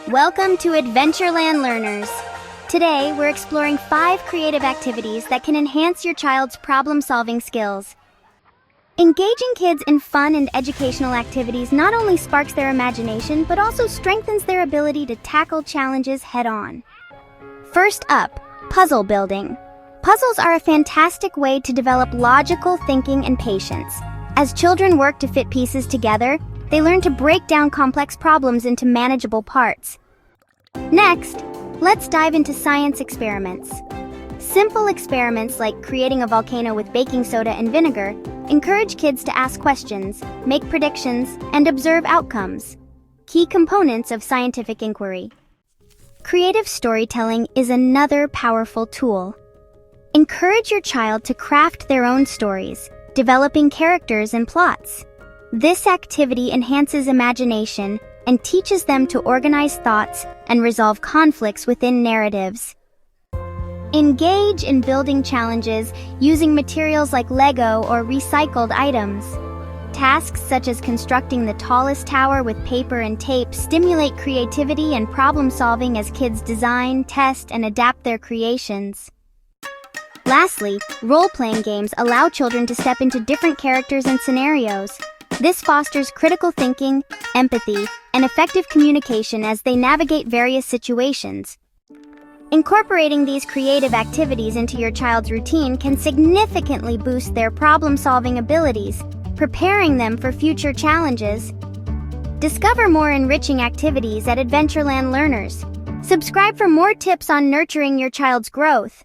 Welcome to Adventureland learners. Today, we're exploring 5 creative activities that can enhance your child's problem-solving skills. Engaging kids in fun and educational activities not only sparks their imagination, but also strengthens their ability to tackle challenges head-on. First up, puzzle building. Puzzles are a fantastic way to develop logical thinking and patience. As children work to fit pieces together, they learn to break down complex problems into manageable parts. Next, let's dive into science experiments. Simple experiments like creating a volcano with baking soda and vinegar encourage kids to ask questions, make predictions, and observe outcomes. Key components of scientific inquiry. Creative storytelling is another powerful tool. Encourage your child to craft their own stories, developing characters and plots. This activity enhances imagination and teaches them to organize thoughts and resolve conflicts within narratives. Engage in building challenges using materials like Lego or recycled items. Tasks such as constructing the tallest tower with paper and tape stimulate creativity and problem-solving as kids design, test, and adapt their creations. Lastly, role-playing games allow children to step into different characters and scenarios. This fosters critical thinking, empathy, and effective communication as they navigate various situations. Incorporating these creative activities into your child's routine can significantly boost their problem-solving abilities, preparing them for future challenges. Discover more enriching activities at Adventureland Learners. Subscribe for more tips on nurturing your child's growth.